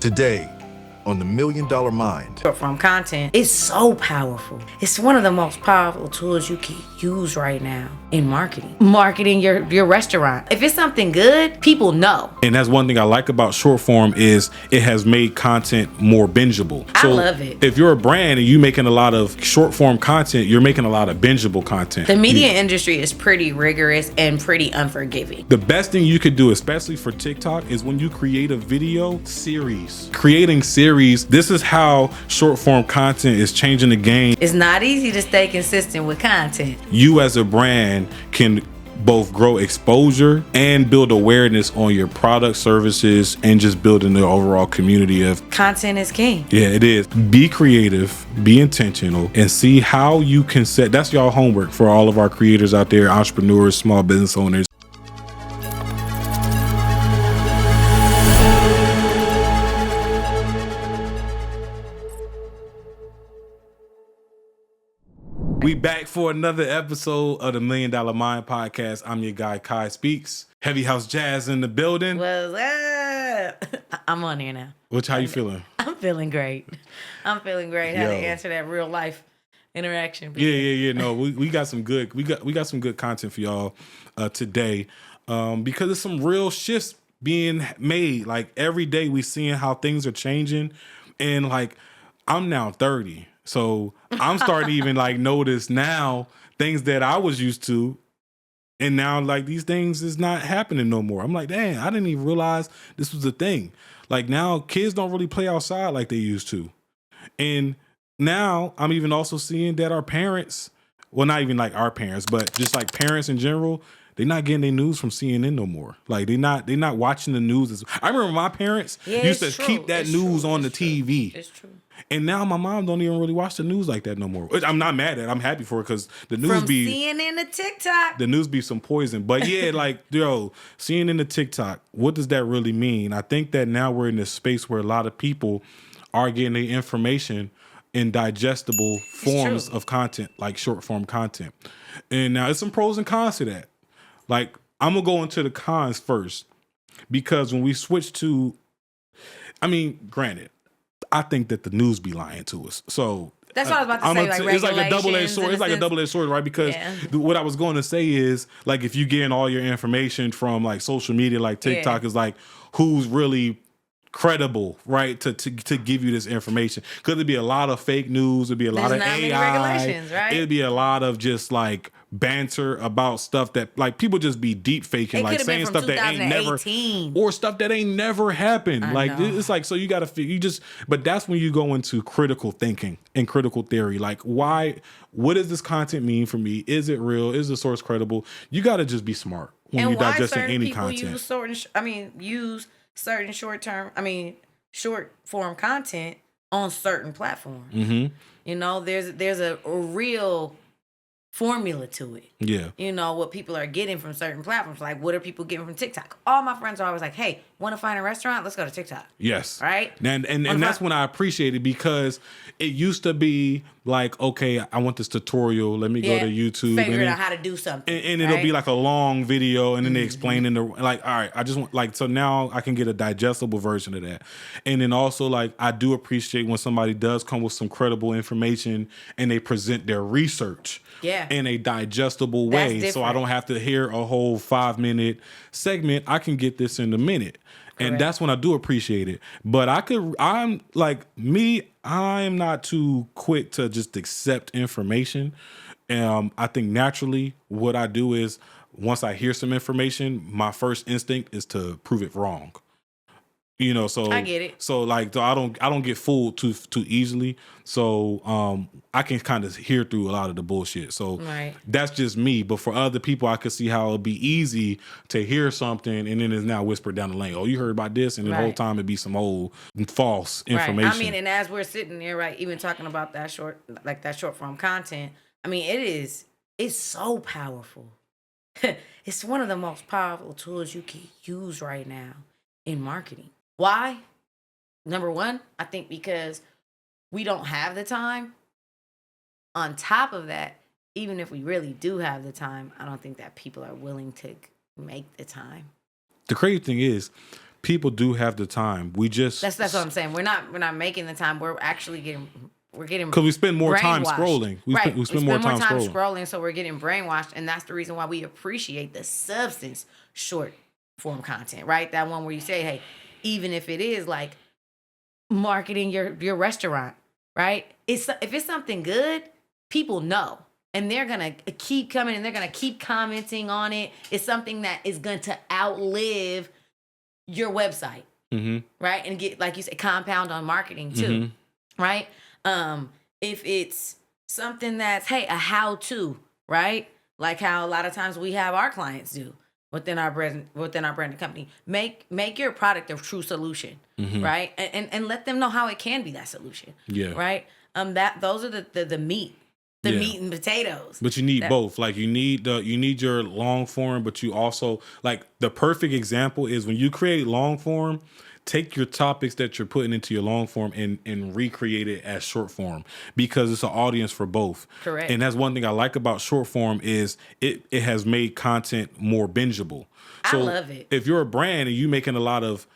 Today, on the $1 Million Mind. From content is so powerful. It's one of the most powerful tools you can use right now in marketing. Marketing your restaurant. If it's something good, people know. And that's one thing I like about short form is it has made content more bingeable. I love it. If you're a brand and you're making a lot of short form content, you're making a lot of bingeable content. The media industry is pretty rigorous and pretty unforgiving. The best thing you could do, especially for TikTok, is when you create a video series. Creating series, this is how short form content is changing the game. It's not easy to stay consistent with content. You as a brand can both grow exposure and build awareness on your product, services, and just building the overall community of content is king. Yeah, it is. Be creative, be intentional, and see how you can set. That's y'all homework for all of our creators out there, entrepreneurs, small business owners. We back for another episode of the $1 Million Mind podcast. I'm your guy, Kai Speaks. Heavy House Jazz in the building. What's up? I'm on here now. How you feeling? I'm feeling great. How to answer that real life interaction. Yeah. No, we got some good. We got some good content for y'all today because there's some real shifts being made. Like every day we seeing how things are changing, and like I'm now 30. So I'm starting to even like notice now things that I was used to. And now like these things is not happening no more. I'm like, dang, I didn't even realize this was a thing. Like now kids don't really play outside like they used to. And now I'm even also seeing that our parents, well, not even like our parents, but just like parents in general, they're not getting their news from CNN no more. Like they're not watching the news. I remember my parents used to keep that news on the TV. It's true. And now my mom don't even really watch the news like that no more. I'm not mad at it. I'm happy for it because the news From CNN to TikTok. The news be some poison. But yeah, like, yo, CNN to TikTok, what does that really mean? I think that now we're in this space where a lot of people are getting their information in digestible forms of content, like short form content. And now there's some pros and cons to that. Like, I'm going to go into the cons first because when we switch to, granted, I think that the news be lying to us. So that's what I was about to say. It's like a double-edged sword. It's like a double-edged sword, right? Because what I was going to say is, like, if you getting all your information from like social media, like TikTok, is like who's really credible, right? To give you this information, because there'd be a lot of fake news. There'd be a lot of AI. Regulations, right? It'd be a lot of just like banter about stuff that like people just be deep faking, like saying stuff that ain't never or stuff that ain't never happened. It's like, so you got to but that's when you go into critical thinking and critical theory. Like, what does this content mean for me? Is it real? Is the source credible? You got to just be smart when you're digesting any content. Use certain short form content on certain platforms. Mm-hmm. You know, there's a real formula to it. Yeah. You know, what people are getting from certain platforms. Like, what are people getting from TikTok? All my friends are always like, hey, want to find a restaurant? Let's go to TikTok. Yes. Right? And that's when I appreciate it, because it used to be like, okay, I want this tutorial. Let me go to YouTube. Figure out how to do something. And it'll be like a long video, and then they explain in the, like, all right, I just want, like, so now I can get a digestible version of that. And then also, like, I do appreciate when somebody does come with some credible information and they present their research in a digestible way. So I don't have to hear a whole 5-minute segment. I can get this in a minute. Correct. And that's when I do appreciate it. But I'm not too quick to just accept information. I think naturally what I do is, once I hear some information, my first instinct is to prove it wrong. You know, so I get it. So like, so I don't get fooled too easily. So I can kind of hear through a lot of the bullshit. So that's just me. But for other people, I could see how it'd be easy to hear something and then it's now whispered down the lane. Oh, you heard about this, and the whole time it'd be some old false information. Right. And as we're sitting there, right, even talking about that short form content, it's so powerful. It's one of the most powerful tools you can use right now in marketing. Why? Number one, I think because we don't have the time. On top of that, even if we really do have the time, I don't think that people are willing to make the time. The crazy thing is, people do have the time. We just That's what I'm saying. We're not making the time. We're actually getting because we spend more time brainwashed. scrolling. We spend more time scrolling. So we're getting brainwashed, and that's the reason why we appreciate the substance short form content, right? That one where you say, hey, even if it is like marketing your restaurant, right? If it's something good, people know. And they're going to keep coming and they're going to keep commenting on it. It's something that is going to outlive your website, right? And get, like you said, compound on marketing too, right? If it's something that's, hey, a how-to, right? Like how a lot of times we have our clients do within our branded company. Make your product a true solution, right? And let them know how it can be that solution, right? Those are the meat. Meat and potatoes. But you need both. Like you need your long form, but you also like the perfect example is when you create long form, take your topics that you're putting into your long form and recreate it as short form because it's an audience for both. Correct. And that's one thing I like about short form is it has made content more bingeable. So I love it. If you're a brand and you're making a lot of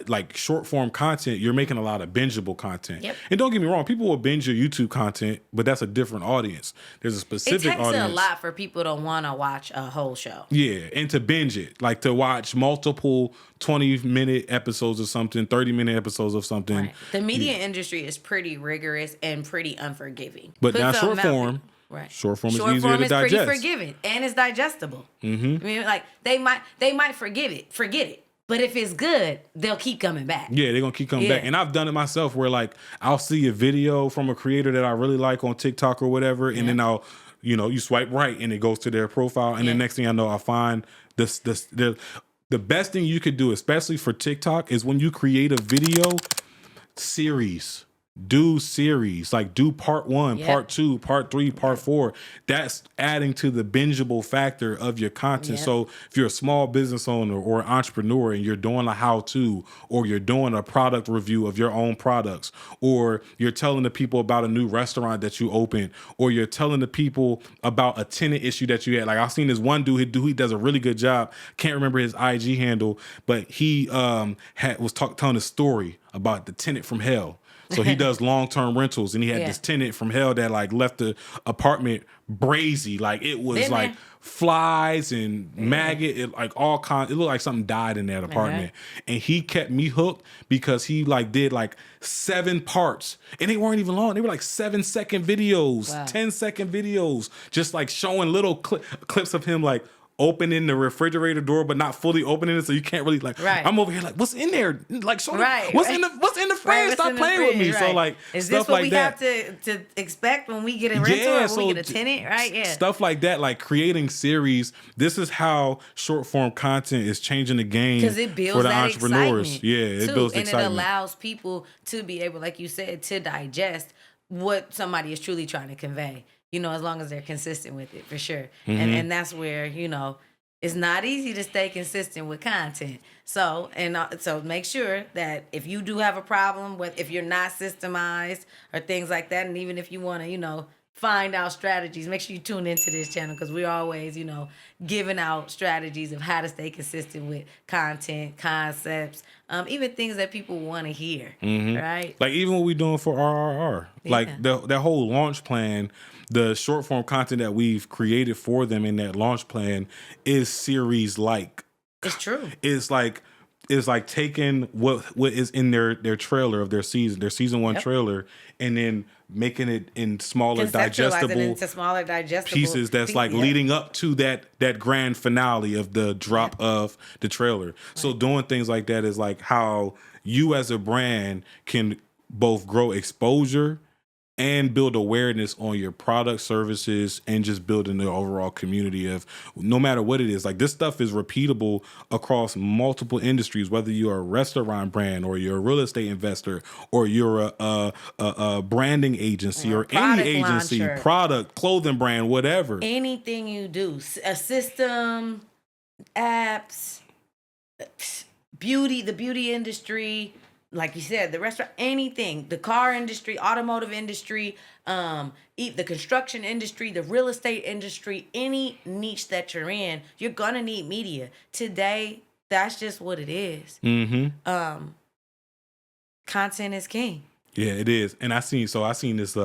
like short form content, you're making a lot of bingeable content. Yep. And don't get me wrong, people will binge your YouTube content, but that's a different audience. There's a specific audience. It takes a lot for people to want to watch a whole show. Yeah, and to binge it, like to watch multiple 20-minute episodes of something, 30-minute episodes of something. Right. The media industry is pretty rigorous and pretty unforgiving. But now short form. Right. Short form is easier to digest. Pretty forgiving and it's digestible. I mean, like they might forget it. But if it's good, they'll keep coming back. Yeah, they're going to keep coming back. And I've done it myself where like I'll see a video from a creator that I really like on TikTok or whatever. And then I'll, you swipe right and it goes to their profile. And the next thing I know, I find the best thing you could do, especially for TikTok, is when you create a video series. Do series, like do part 1, part 2, part 3, part 4. That's adding to the bingeable factor of your content. So if you're a small business owner or an entrepreneur and you're doing a how-to, or you're doing a product review of your own products, or you're telling the people about a new restaurant that you opened, or you're telling the people about a tenant issue that you had. Like I've seen this one dude, he does a really good job. Can't remember his IG handle, but he was telling a story about the tenant from hell. So he does long-term rentals, and he had this tenant from hell that like left the apartment brazy, like it was like flies and maggot, it like all kinds. It looked like something died in that apartment, and he kept me hooked because he like did like 7 parts, and they weren't even long. They were like 7-second videos, 10-second videos, just like showing little clips of him like opening the refrigerator door but not fully opening it, so you can't really like I'm over here like what's in there, like show what's in the fridge, stop playing with me. So like is stuff this what like we that have to expect when we get a rental or when we get a tenant, right? Stuff like that, like creating series. This is how short form content is changing the game because it builds for the that entrepreneurs. It builds and excitement. it allows people to be able, like you said, to digest what somebody is truly trying to convey. As long as they're consistent with it, for sure. And that's where, it's not easy to stay consistent with content. So make sure that if you do have a problem with, if you're not systemized or things like that, and even if you want to, find out strategies, make sure you tune into this channel because we're always, giving out strategies of how to stay consistent with content, concepts, even things that people want to hear, right? Like even what we're doing for RRR, like that whole launch plan, the short form content that we've created for them in that launch plan is series like. It's true. It's like taking what is in their trailer of their season 1 trailer, and then making it in smaller digestible pieces that's like leading up to that grand finale of the drop of the trailer. So doing things like that is like how you as a brand can both grow exposure and build awareness on your product, services, and just building the overall community of no matter what it is. Like this stuff is repeatable across multiple industries, whether you're a restaurant brand or you're a real estate investor or you're a branding agency or any agency, launcher, product, clothing brand, whatever. Anything you do, a system, apps, the beauty industry, like you said, the restaurant, anything, the car industry, automotive industry, the construction industry, the real estate industry, any niche that you're in, you're going to need media. Today, That's just what it is. Content is king. Yeah, it is. And I seen this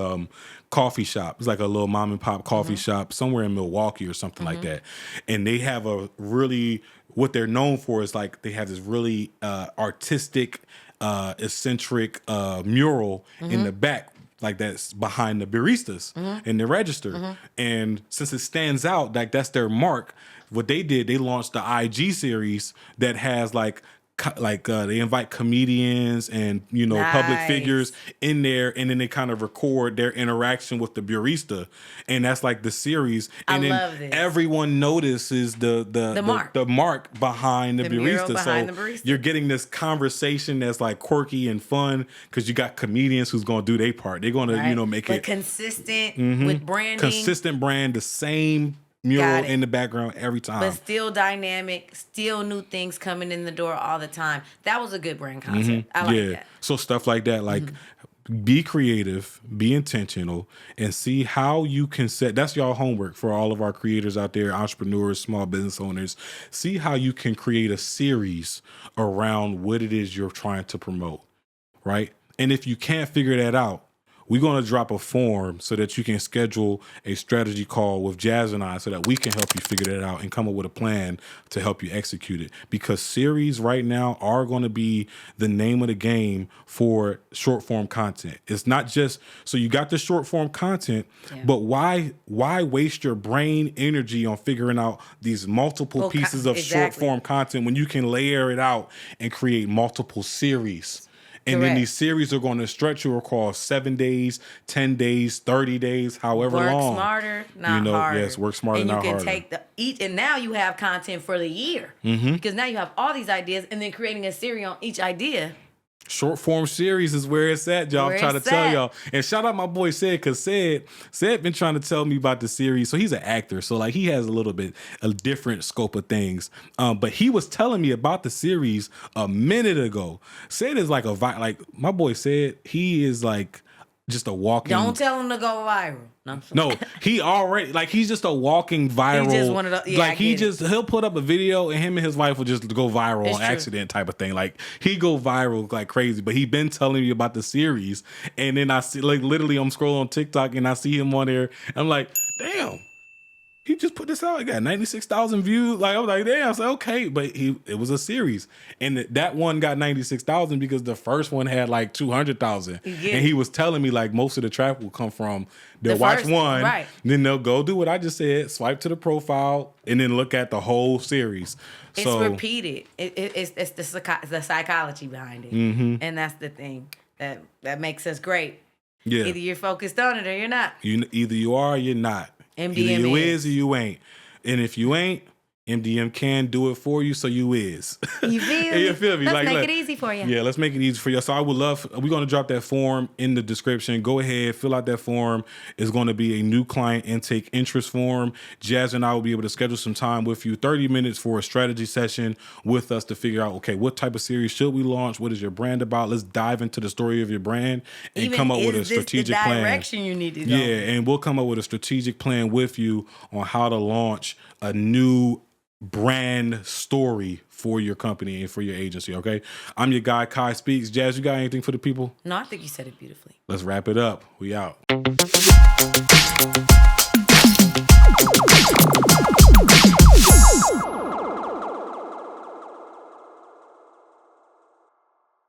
coffee shop. It's like a little mom and pop coffee shop somewhere in Milwaukee or something like that. And they have what they're known for is like they have this really artistic, eccentric mural in the back, like that's behind the baristas in the register. And since it stands out, like that's their mark, what they did, they launched the IG series that has they invite comedians and public figures in there, and then they kind of record their interaction with the barista, and that's like the series. And love this. Everyone notices the mark behind the barista. Behind so the barista. You're getting this conversation that's like quirky and fun because you got comedians who's going to do their part. They're going to make it consistent with branding, consistent brand, the same mural in the background every time. But still dynamic, still new things coming in the door all the time. That was a good brand concept. I like that. So stuff like that, like be creative, be intentional, and see how you can that's y'all homework for all of our creators out there, entrepreneurs, small business owners. See how you can create a series around what it is you're trying to promote, right? And if you can't figure that out, we're going to drop a form so that you can schedule a strategy call with Jazz and I so that we can help you figure that out and come up with a plan to help you execute it. Because series right now are going to be the name of the game for short form content. It's not just, so you got the short form content, but why waste your brain energy on figuring out these multiple pieces of short form content when you can layer it out and create multiple series? And then these series are going to stretch you across 7 days, 10 days, 30 days, however long. Work smarter, not harder. Yes, work smarter, not harder. And you can take and now you have content for the year. Because now you have all these ideas and then creating a series on each idea. Short form series is where it's at, y'all. I'm trying to tell y'all. And shout out my boy Sid, because Sid been trying to tell me about the series. So he's an actor. So like he has a different scope of things. But he was telling me about the series a minute ago. Sid is like my boy Sid, he is like just a walking. Don't tell him to go viral. No, he already he's just a walking viral. He just wanted to, he'll put up a video and him and his wife will just go viral on accident type of thing. Like he go viral like crazy. But he been telling me about the series, and then I see literally I'm scrolling on TikTok and I see him on there. And I'm like, damn. He just put this out. It got 96,000 views. Like I was like, damn. I was like, okay, but it was a series, and that one got 96,000 because the first one had like 200,000. And he was telling me like most of the traffic will come from they'll watch one, right? Then they'll go do what I just said, swipe to the profile, and then look at the whole series. It's repeated. It's the psychology behind it, and that's the thing that makes us great. Yeah, either you're focused on it or you're not. Either you are or you're not. MDM either you is or you ain't. And if you ain't, MDM can do it for you, so you is. You feel me? You feel me? Let's make it easy for you. Yeah, let's make it easy for you. So I would love, we're going to drop that form in the description. Go ahead, fill out that form. It's going to be a new client intake interest form. Jazz and I will be able to schedule some time with you, 30 minutes for a strategy session with us to figure out, okay, what type of series should we launch? What is your brand about? Let's dive into the story of your brand and come up with a strategic plan. The direction you need to go. Yeah, and we'll come up with a strategic plan with you on how to launch a new brand story for your company and for your agency, okay? I'm your guy, Kai Speaks. Jazz, you got anything for the people? No, I think you said it beautifully. Let's wrap it up. We out.